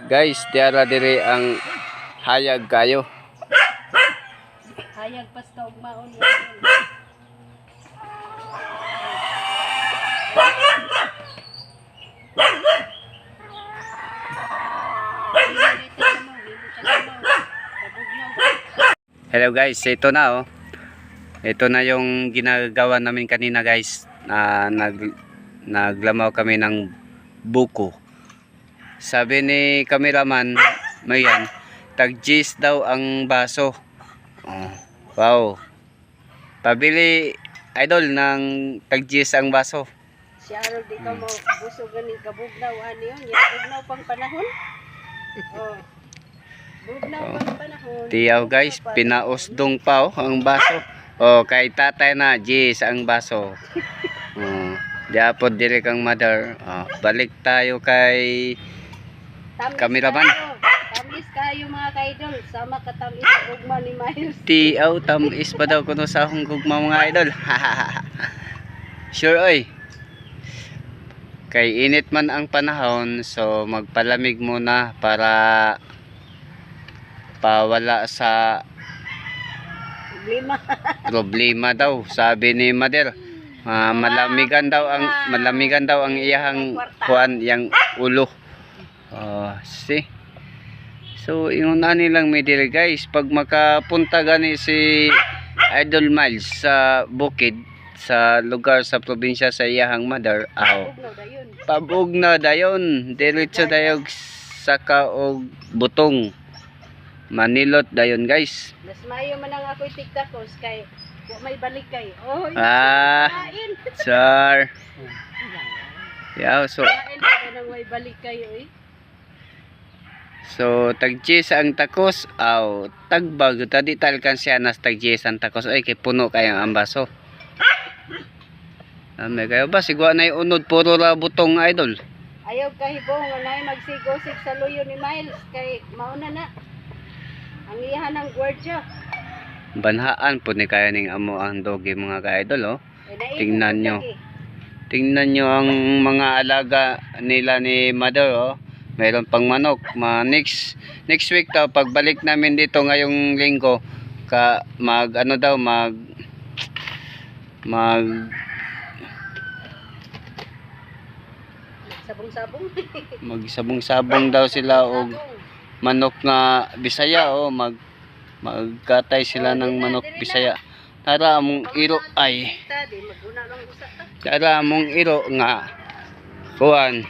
Guys, tiara dire ang hayag kayo. Hayag pas ka og maon. Hello guys, ito na oh. Ito na yung ginagawa namin kanina guys. Naglamaw kami ng buko. Sabi ni cameraman, mayan, tag-G's daw ang baso. Oh, wow. Pabili idol ng tag-G's ang baso. Siya ro di ka mo busog ganing kabugnaw ani yon, ya bugnaw pang panahon. Oh. Bugnaw pang panahon. Tiyaw guys, pinausdong pa oh, ang baso. Oh, kay tatay na G's ang baso. Oh, diapod dire kang mother. Oh, balik tayo kay cameraman. Tamis kayo mga kaidol, sama ka tamis sa ugma ni Miles. Tiyaw, tamis pa daw kuno sa akong gugma mga idol. Sure oy. Kay init man ang panahon, so magpalamig muna para pawala sa problema daw. Sabi ni Mother, malamigan daw ang iyahang kuan yang ulo. See. So ingon ani lang may dire guys, pag makapunta gani si Idol Miles sa bukid, sa lugar sa probinsya sa iyahang mother, pabog na dayon, diretso dayog saka og butong manilot dayon guys. Mas mayo man ang ako'y tiktakos kay may balik kay. Oh, sir. Yeah, so nang may balik kayo eh. So tag-G's ang takos, aw tagbag tadi talkan siya nas tag-G's ang takos ay kay puno kayang ambaso. May kayo ba sigwa na unod puro ra butong idol. Ayaw kahibong anay magsigosig sa luyo ni Miles kay mauna na. Ang iyahan ng gwardiya. Banhaan po ni kaya ning amo ang dogi mga ka-idol oh. Tingnan nyo. Tingnan nyo ang mga alaga nila ni mother oh. Mayroon pang manok. Next week daw pagbalik namin dito ngayong linggo mag sabong-sabong. Magsabong-sabong daw sila og manok nga Bisaya oh, magkatay sila ng manok Bisaya. Tara among iro ay. Tara among iro nga kuan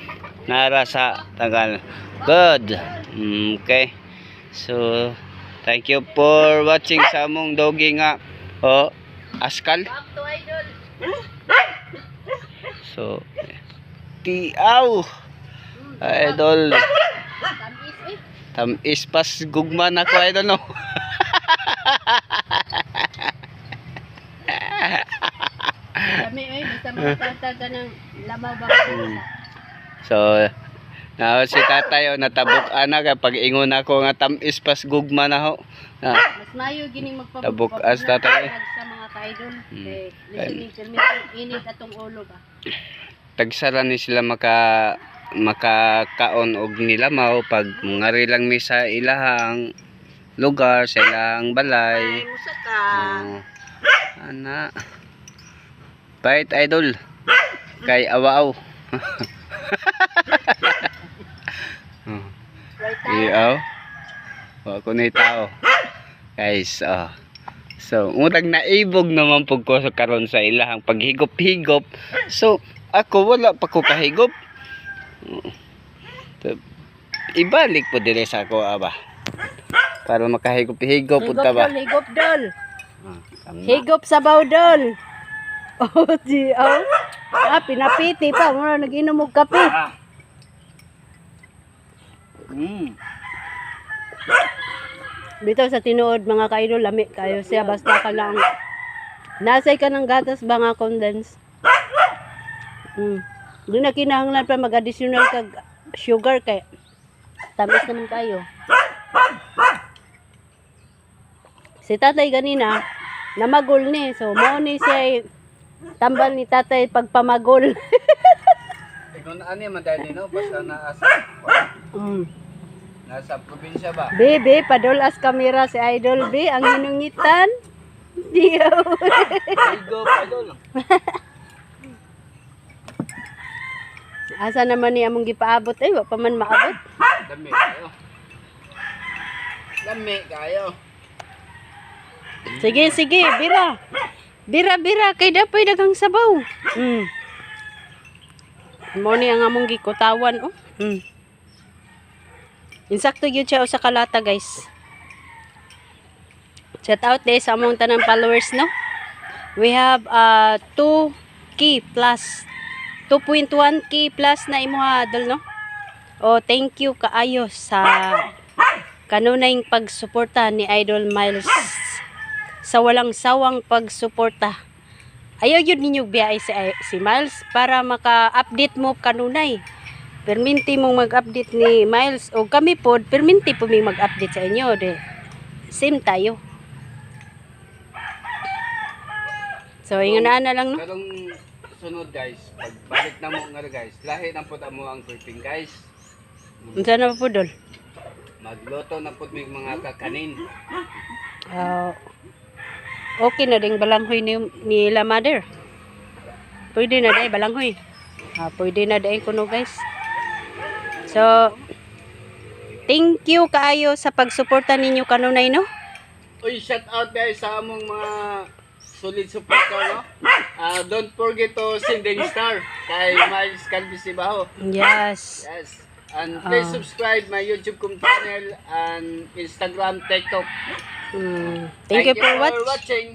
nara sa Tagal. Good. Okay. So thank you for watching sa among dogi nga oh, askal. So tiaw idol. Tamis pas gugma na ko idol no. Kami ay basta makatata ng lamaw ba. So si tatay natabok ana kapag ingon ako nga tamis pas gugma na ho. Mas mayo gining tabok as tatay sa mga kaidol. Listening permission init atong ulo ba. Tagsara ni sila makakaon og nilamaw pag ngari lang mi sa ilahang lugar, sa ilahang balay. Ana bait idol kay awaaw. Iyaw wa ko ni tao guys. So murag naibog naman pug ko karon sa ilahang paghigop-higop. So ako wala pa ko kahigop. Ibalik po dire sa ako aba. Para makahigop-higop punta ba. Higop dol. Higop sa bawdol. Oh, di pinapiti pa mo nag-inom og kape. Bitaw sa tinuod mga kaidol lami kayo siya basta ka lang nasay ka ng gatas ba nga condense. Di na kinahanglan pa mag-additional kag sugar kay tamis naman kayo. Si tatay ganina namagol ni, so mao ni siya tambal ni tatay pagpamagol. Kung ano man dahil no basta naasa. Nasa probinsya ba? Bebe, padulas kamera si Idol B. Ang hinungitan. Diyo. Go, idol. Asa naman ni among gipaabot ay wa pa man maabot. Dami kayo. Dami kayo. Sige, sige, bira. Bira kay dapoy daghang sabaw. Mo ni ang among gikutawan oh. Insakto gyud siya sa kalata, guys. Shout out day sa among tanang followers, no. We have 2K plus 2.1K plus na imuha Idol, no. Oh, thank you kaayo sa kanunayng pagsuporta ni Idol Miles sa walang sawang pagsuporta. Ayaw yun ninyo biyay si Miles para maka-update mo kanunay. Perminti mong mag-update ni Miles o kami po, perminti po may mag-update sa inyo. De. Same tayo. So, ingon na lang, no? Karong sunod guys, pagbalik na mo nga guys, lahi na po mo ang kurping guys. Unsa na po dol? Magluto na po may mga kakanin. Okay na ding balanghoy ni La Mother. Pwede na dahil balanghoy. Pwede na dahil kuno guys. So, thank you kaayo sa pagsuporta ninyo kanunay, no? Uy, shout out guys sa among mga solid supporter, no? Don't forget to sending star kay Miles Calvisibaho. Yes. Yes. And please subscribe my YouTube channel and Instagram, TikTok. Thank you for watching. watching.